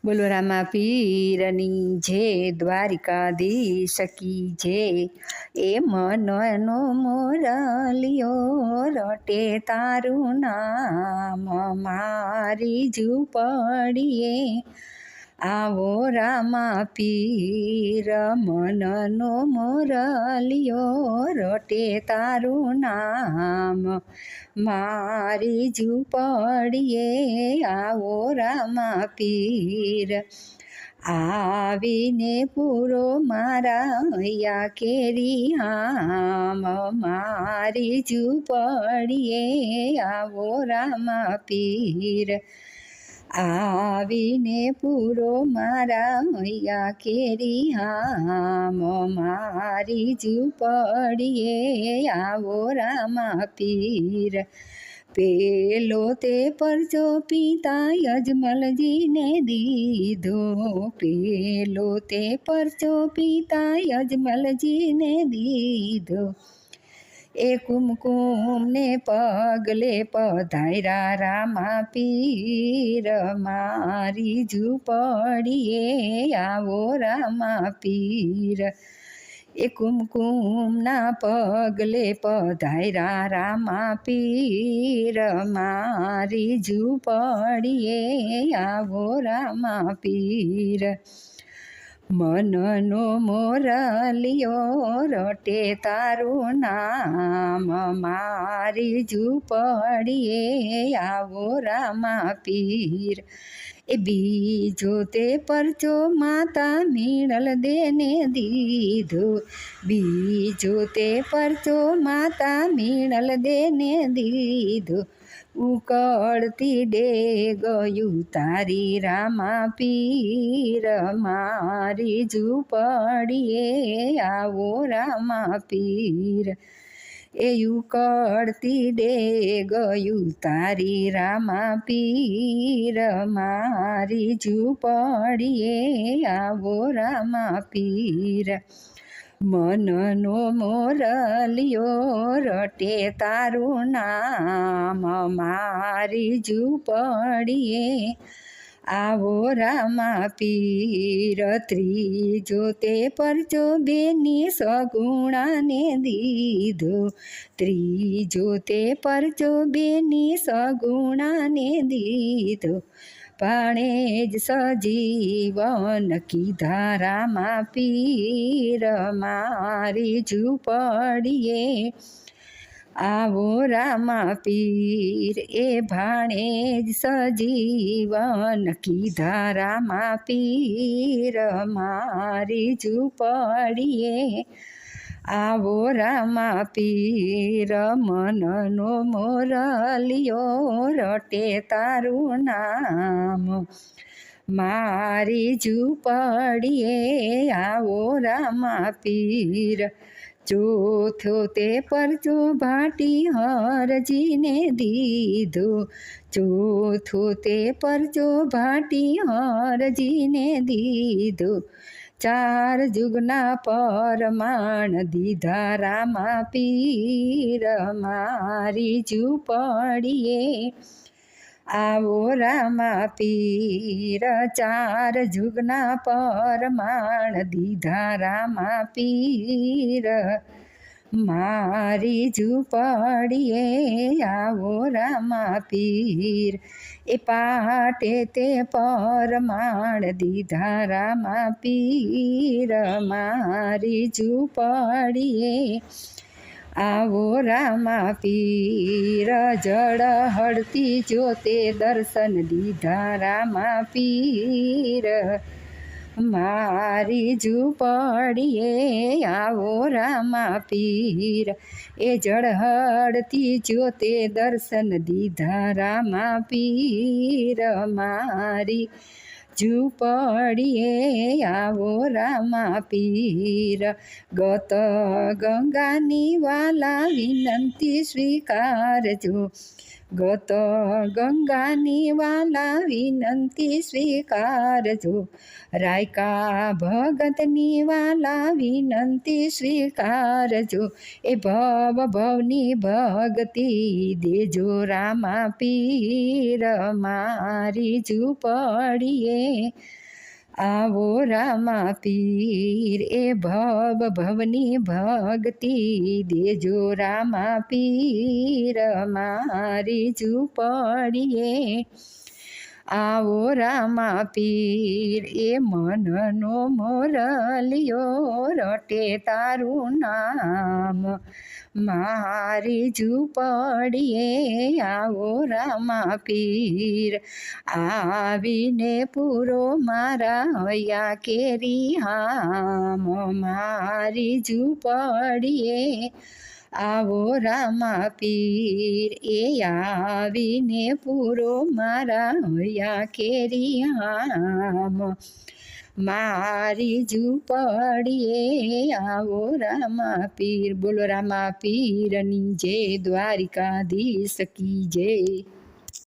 બોલો રામા પીરની જે દ્વારિકાધીશ કી જે એ મનનો મોરલિયો રટે તારું નામ મારી ઝૂંપડીએ આવો રામા પીર મનનો મોરલિયો રટે તારું નામ મારી ઝૂંપડીએ આવો રામા પીર આવીને પૂરો મારા હૈયા કેરી આમ મારી ઝૂંપડીએ આવો રામા પીર આવીને પૂરો મારા હૈયા કેરી આમ મારી ઝૂંપડીએ આવો રામા પીર પેલો તે પરચો પિતા અજમલજીને દીધો પેલો તે પરચો પિતા અજમલજીને દીધો એ કુમકુમને પગલે પધાર્યા રામા પીર મારી ઝૂંપડીએ આવો રામા પીર એ કુમકુમના પગલે પધાર્યા રામા પીર મારી ઝૂંપડીએ આવો રામા પીર મનનો મોરલિયો રટે તારું નામ મારી ઝૂંપડીએ આવો રામા પીર એ બીજો તે પરચો માતા મીણલ દેને દીધો બીજો તે પરચો માતા મીણલ દેને દીધો ઉકળતી ડેગયું તારી રામા પીર મારી ઝૂંપડીએ આવો રામા પીર એ ઉકળતી ડેગયું તારી રામા પીર મારી ઝૂંપડીએ આવો રામા પીર મનનો મોરલિયો રટે તારું નામ મારી ઝૂંપડીએ આવો રામા પીર ત્રીજો તે પરચો બેની સગુણાને દીધો ત્રીજો તે પરચો બેની સગુણાને દીધો પાણે જ સજીવન કીધા રામા પીર મારી ઝૂંપડીએ આવો રામા પીર એ ભાણે જ સજીવન કીધા રામા પીર મારી ઝૂંપડીએ આવો રામા પીર મનનો મોરલિયો રટે તારું નામ મારી ઝૂંપડીએ આવો રામા પીર ચોથો તે પરચો ભાટી હરજીને દીધો ચોથો તે પરચો ભાટી હરજીને દીધો ચાર જુગના પરમાણ દીધા રામા પીર મારી ઝૂંપડીએ આવો રામા પીર ચાર જુગના પરમાણ દીધા રામા પીર મારી ઝૂંપડીએ આવો રામા પીર એ પાટે તે પરમાણ દીધા રામા પીર મારી ઝૂંપડીએ આવો રામા પીર જળ હળતી જોતે દર્શન દીધા રામા પીર મારી ઝૂંપડીએ આવો રામા પીર એ જળહળતી જ્યોતે દર્શન દીધા રામા પીર મારી ઝૂંપડીએ આવો રામા પીર ગત ગંગાની વાલા વિનંતી સ્વીકારજો ગત ગંગાની વાલા વિનંતી સ્વીકારજો, રાયકા ભગતની વાલા વિનંતી સ્વીકારજો, એ ભવ ભવની ભક્તિ દેજો રામા પીર, મારી ઝૂંપડીએ આવો રામા પીર, એ ભવ ભવની ભક્તિ દેજો રામા પીર, મારી ઝૂંપડીએ આવો રામા પીર, એ મનનો મોરલિયો રટે તારું નામ, મારી ઝૂંપડીએ આવો રામા પીર, આવીને પૂરો મારા હૈયા કેરી હામ, મારી ઝૂંપડીએ આવો રામા પીર, એ આવીને પૂરો મારા હૈયા કેરી હામ, મારી ઝૂંપડીએ આવો રામા પીર. બોલો રામા પીરની જય, દ્વારિકાધીશ કી જય.